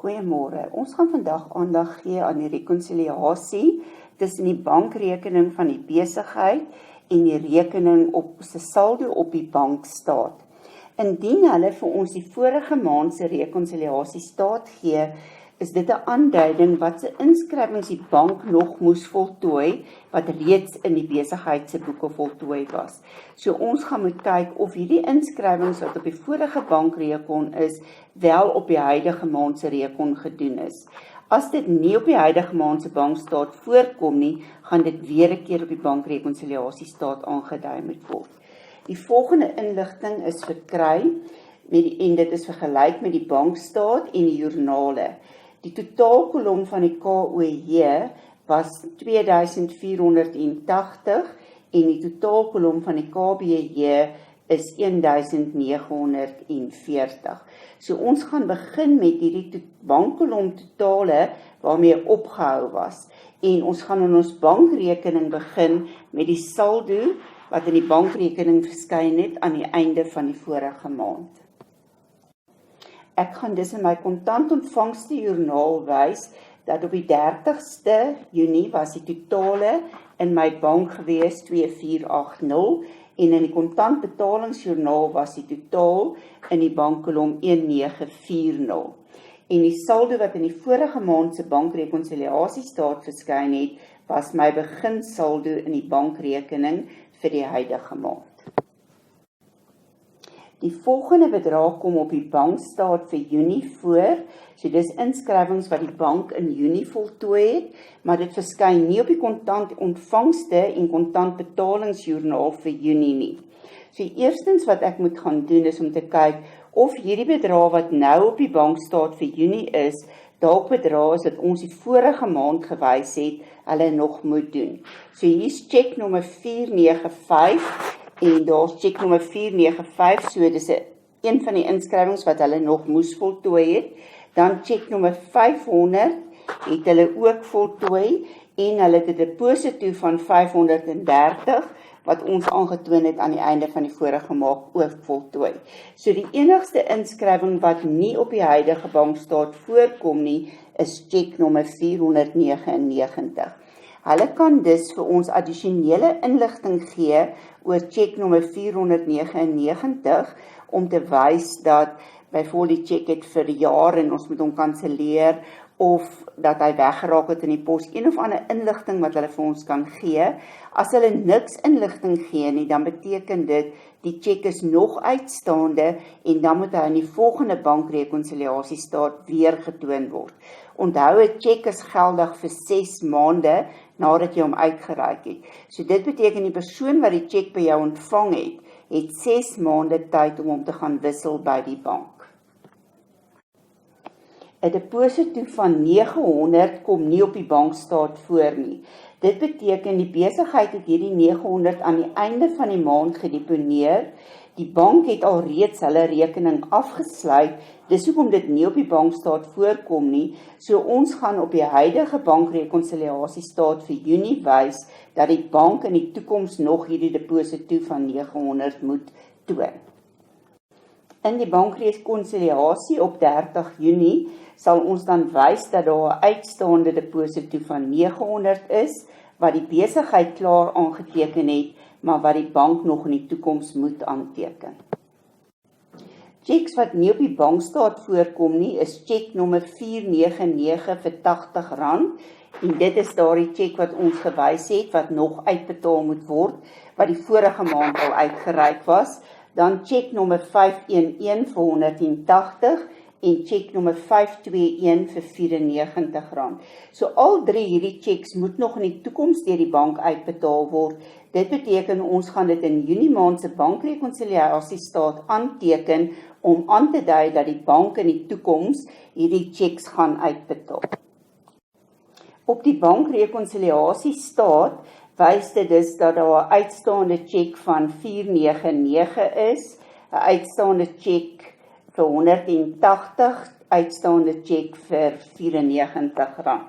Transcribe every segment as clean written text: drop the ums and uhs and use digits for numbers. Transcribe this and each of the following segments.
Goeiemôre. Ons gaan vandag aandag gee aan die rekonsiliasie tussen die bankrekening van die besigheid en die rekening op se saldo op die bankstaat. Indien hulle vir ons die vorige maand se rekonsiliasiestaat gee, is dit 'n aanduiding wat se inskrywings die bank nog moes voltooi wat reeds in die besigheid se boeke voltooi was. So ons gaan moet kyk of hierdie inskrywings wat op die vorige bankrekon is, wel op die huidige maand se rekon gedoen is. As dit nie op die huidige maand se bankstaat voorkom nie, gaan dit weer 'n keer op die bankrekonsiliasiestaat aangedui moet word. Die volgende inligting is verkry en dit is vergelyk met die bankstaat en die joernale. Die totaalkolom van die KOJ was 2480 en die totaalkolom van die KBJ is 1940. So ons gaan begin met hierdie bankkolom totale waarmee opgehou was. En ons gaan in ons bankrekening begin met die saldo wat in die bankrekening verskyn het aan die einde van die vorige maand. Ek gaan dus in my kontantontvangste joernaal wys dat op die 30ste Junie was die totale in my bank gewees 2480 en in die kontantbetalingsjoernaal was die totaal in die bankkolom 1940. En die saldo wat in die vorige maand se bankrekonsiliasiestaat verskyn het, was my beginsaldo in die bankrekening vir die huidige maand. Die volgende bedrag kom op die bankstaat vir Junie voor, so dis inskrywings wat die bank in Junie voltooi het, maar dit verskyn nie op die kontantontvangste en kontantbetalingsjoernaal vir Junie nie. So eerstens wat ek moet gaan doen is om te kyk of hierdie bedrag wat nou op die bankstaat vir Junie is, dalk bedrag is wat ons die vorige maand gewys het, hulle nog moet doen. So hier is check nommer 495 en daar is check nommer 495, so dis een van die inskrywings wat hulle nog moes voltooi het. Dan check nommer 500 het hulle ook voltooi en hulle het 'n deposito van 530 wat ons aangetoon het aan die einde van die vorige maand ook voltooi. So die enigste inskrywing wat nie op die huidige bankstaat voorkom nie, is check nommer 499. Hulle kan dus vir ons addisionele inligting gee oor check nommer 499 om te wys dat byvoorbeeld die check het verjaar en ons moet hom kanselleer of dat hy weggeraak het in die pos, een of ander inligting wat hulle vir ons kan gee. As hulle niks inligting gee nie, dan beteken dit die check is nog uitstaande en dan moet hy in die volgende bankrekonsiliasiestaat weer getoon word. Onthou, 'n check is geldig vir 6 maande nadat jy hom uitgereik het. So dit beteken die persoon wat die check by jou ontvang het 6 maande tyd om hom te gaan wissel by die bank. 'n Deposito van 900 kom nie op die bankstaat voor nie. Dit beteken die besigheid het hierdie 900 aan die einde van die maand gedeponeer. Die bank het al reeds hulle rekening afgesluit, dis hoekom dit nie op die bankstaat voorkom nie. So ons gaan op die huidige bankrekonsiliasiestaat vir Junie wys dat die bank in die toekoms nog hierdie deposito van 900 moet toon. In die bankrekonsiliasie op 30 Junie sal ons dan wys dat daar 'n uitstaande deposito van 900 is, wat die besigheid klaar aangeteken het, maar wat die bank nog in die toekoms moet aanteken. Checks wat nie op die bankstaat voorkom nie, is check nommer 499 vir R80, en dit is daardie check wat ons gewys het, wat nog uitbetaal moet word, wat die vorige maand al uitgereik was. Dan check nommer 511 vir R180 en check nommer 521 vir R94. So al drie hierdie checks moet nog in die toekoms deur die bank uitbetaal word. Dit beteken ons gaan dit in Junie maand se bankrekonsiliasiestaat aanteken om aan te dui dat die bank in die toekoms hierdie checks gaan uitbetaal. Op die bankrekonsiliasiestaat wys dit dus dat daar 'n uitstaande check van 499 is, 'n uitstaande check vir R180, uitstaande check vir R94.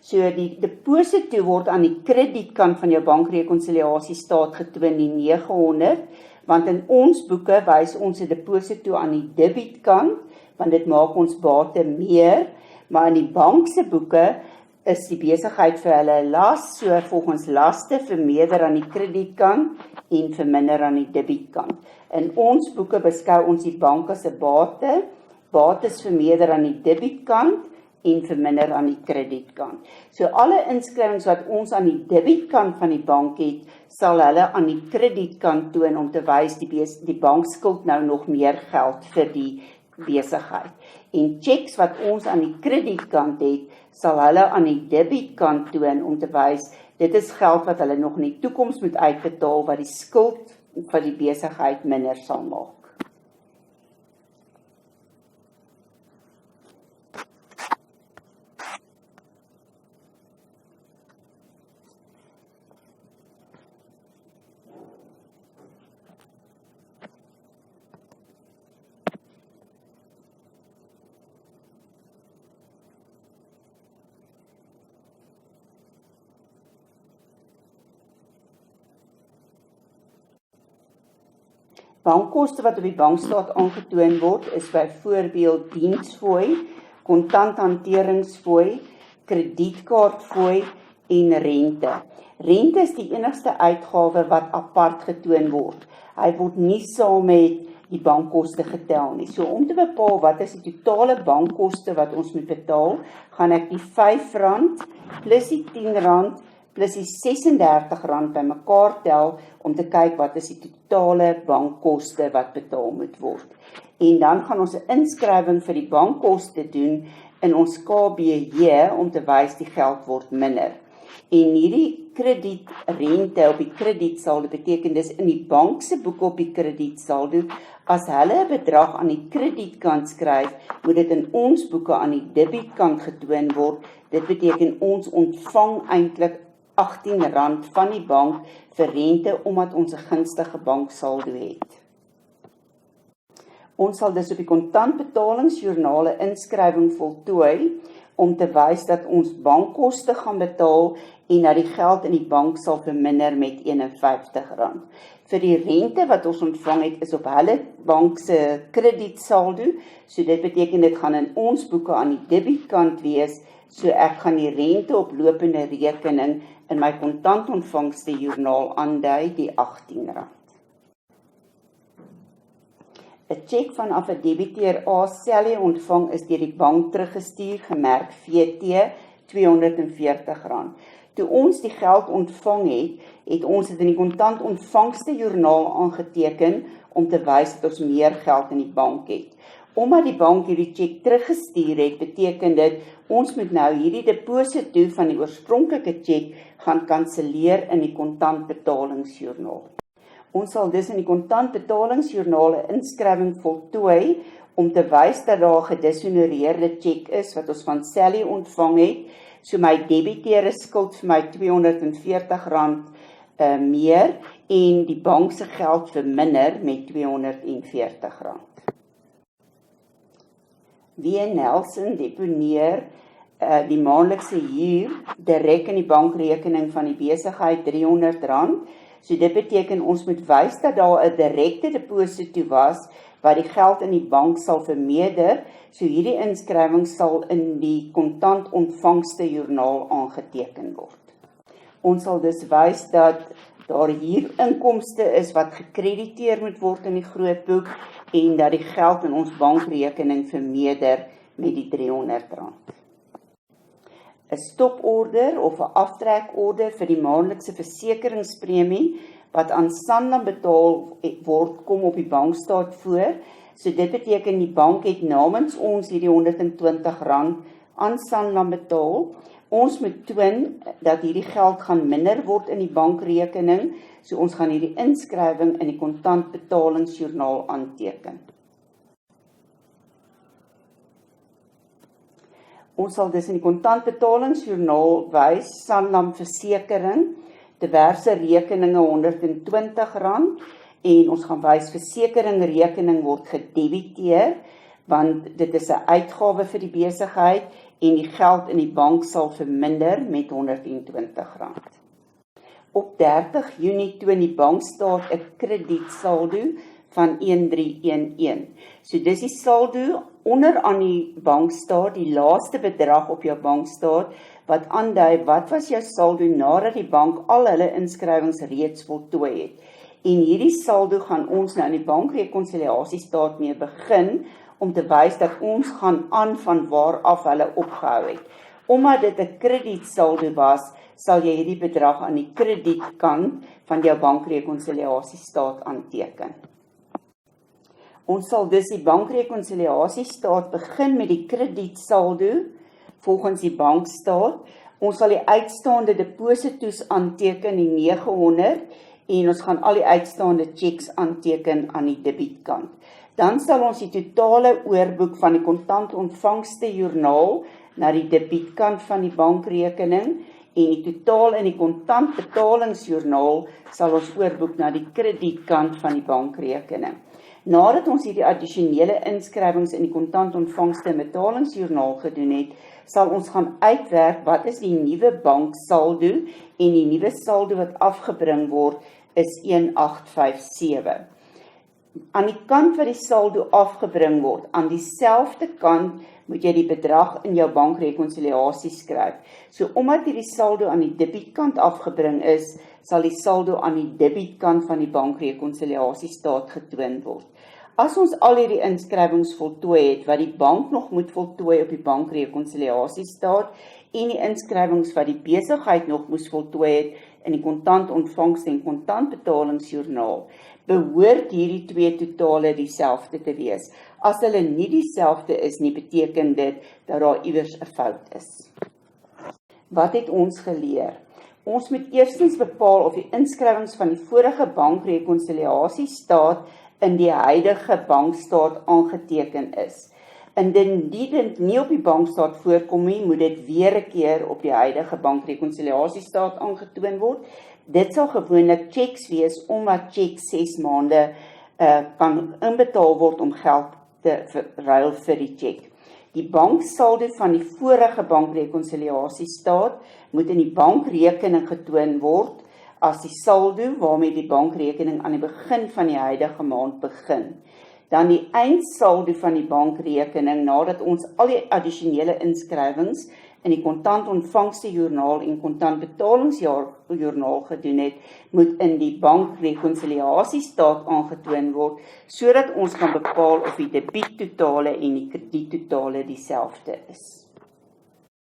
So die deposito word aan die kredietkant van jou bankrekonsiliasiestaat getoon die 900, want in ons boeke wys ons 'n deposito aan die debietkant, want dit maak ons bate meer, maar in die bank se boeke is die besigheid vir hulle las, so volgens laste vermeerder aan die kredietkant en verminder aan die debietkant. In ons boeke beskou ons die bank as 'n bate, bates vermeerder aan die debietkant en verminder aan die kredietkant. So alle inskrywings wat ons aan die debietkant van die bank het, sal hulle aan die kredietkant toon om te wys die bank skuld nou nog meer geld vir die besigheid. En checks wat ons aan die kredietkant het, sal hulle aan die debietkant toon om te wys dit is geld wat hulle nog in die toekoms moet uitbetaal wat die skuld van die besigheid minder sal maak. Bankkoste wat op die bankstaat aangetoon word, is byvoorbeeld diensfooi, kontanthanteringsfooi, kredietkaartfooi en rente. Rente is die enigste uitgawe wat apart getoon word. Hy word nie saam met die bankkoste getel nie. So om te bepaal wat is die totale bankkoste wat ons moet betaal, gaan ek die R5 plus die R10 plus die R36 bymekaar tel om te kyk wat is die totale bankkoste wat betaal moet word. En dan gaan ons 'n inskrywing vir die bankkoste doen in ons KBJ om te wys die geld word minder. En hierdie kredietrente op die kredietsaldo beteken dis in die bank se boeke op die kredietsaldo. As hulle 'n bedrag aan die kredietkant skryf, moet dit in ons boeke aan die debietkant getoon word. Dit beteken ons ontvang eintlik R18 van die bank vir rente omdat ons 'n gunstige banksaldo het. Ons sal dus op die kontantbetalingsjoernale inskrywing voltooi om te wys dat ons bankkoste gaan betaal en dat die geld in die bank sal verminder met R51. Vir die rente wat ons ontvang het is op hulle bank se kredietsaldo, so dit beteken dit gaan in ons boeke aan die debietkant wees, so ek gaan die rente op lopende rekening in my kontantontvangste joernaal aandui die R18. 'n Cheque vanaf 'n debiteer A Sally ontvang is deur die bank teruggestuur gemerk VT R240. Toe ons die geld ontvang het ons dit in die kontantontvangste joernaal aangeteken om te wys dat ons meer geld in die bank het. Omdat die bank hierdie cheque teruggestuur het, beteken dit ons moet nou hierdie deposito van die oorspronklike cheque gaan kanselleer in die kontantbetalingsjoernaal. Ons sal dus in die kontantbetalingsjoernaal 'n inskrywing voltooi om te wys dat daar 'n gedishonoreerde cheque is wat ons van Sally ontvang het. So my debiteure skuld vir my R240 meer en die bank se geld verminder met R240. W. Nelson deponeer die maandelikse huur direk in die bankrekening van die besigheid R300. So dit beteken ons moet wys dat daar 'n direkte deposito was wat die geld in die bank sal vermeerder. So hierdie inskrywing sal in die kontantontvangste joernaal aangeteken word. Ons sal dus wys dat daar hier inkomste is wat gekrediteer moet word in die grootboek en dat die geld in ons bankrekening vermeerder met die R300. 'n Stoporder of 'n aftrekorder vir die maandelikse versekeringspremie wat aan Sanlam betaal word, kom op die bankstaat voor. So dit beteken die bank het namens ons hierdie R120 aan Sanlam betaal. Ons moet toon dat hierdie geld gaan minder word in die bankrekening, so ons gaan hierdie inskrywing in die kontantbetalingsjoernaal aanteken. Ons sal dus in die kontantbetalingsjoernaal wys Sanlam Versekering, diverse rekeninge R120 en ons gaan wys versekeringrekening word gedebiteer want dit is 'n uitgawe vir die besigheid en die geld in die bank sal verminder met R120. Op 30 Junie toon die bankstaat 'n kredietsaldo van 1311. So dis die saldo onder aan die bankstaat, die laaste bedrag op jou bankstaat, wat aandui wat was jou saldo nadat die bank al hulle inskrywings reeds voltooi het. En hierdie saldo gaan ons nou in die bankrekonsiliasiestaat mee begin, om te wys dat ons gaan aan van waar af hulle opgehou het. Omdat dit 'n kredietsaldo was, sal jy hierdie bedrag aan die kredietkant van jou bankrekonsiliasiestaat aanteken. Ons sal dus die bankrekonsiliasiestaat begin met die kredietsaldo volgens die bankstaat. Ons sal die uitstaande deposito's aanteken, die 900, en ons gaan al die uitstaande checks aanteken aan die debietkant. Dan sal ons die totale oorboek van die kontantontvangste joernaal na die debietkant van die bankrekening en die totaal in die kontantbetalingsjoernaal sal ons oorboek na die kredietkant van die bankrekening. Nadat ons hierdie addisionele inskrywings in die kontantontvangste en betalingsjoernaal gedoen het, sal ons gaan uitwerk wat is die nuwe banksaldo en die nuwe saldo wat afgebring word is 1857. Aan die kant wat die saldo afgebring word, aan dieselfde kant moet jy die bedrag in jou bankrekonsiliasie skryf. So omdat hierdie saldo aan die debietkant afgebring is, sal die saldo aan die debietkant van die bankrekonsiliasiestaat getoon word. As ons al hierdie inskrywings voltooi het, wat die bank nog moet voltooi op die bankrekonsiliasiestaat en die inskrywings wat die besigheid nog moes voltooi het in die kontantontvangste en kontantbetalingsjoernaal, behoort hierdie twee totale dieselfde te wees. As hulle nie dieselfde is nie, beteken dit dat daar iewers 'n fout is. Wat het ons geleer? Ons moet eerstens bepaal of die inskrywings van die vorige bankrekonsiliasiestaat in die huidige bankstaat aangeteken is. Indien dit nie op die bankstaat voorkom nie, moet dit weer 'n keer op die huidige bankrekonsiliasiestaat aangetoon word. Dit sal gewoonlik checks wees, omdat checks 6 maande kan inbetaal word om geld te ruil vir die check. Die banksaldo van die vorige bankrekonsiliasiestaat moet in die bankrekening getoon word as die saldo waarmee die bankrekening aan die begin van die huidige maand begin. Dan die eindsaldo van die bankrekening nadat ons al die addisionele inskrywings in die kontantontvangste joernaal en kontantbetalingsjoernaal gedoen het, moet in die bankrekonsiliasiestaat aangetoon word, sodat ons kan bepaal of die debiettotale en die krediettotale dieselfde is.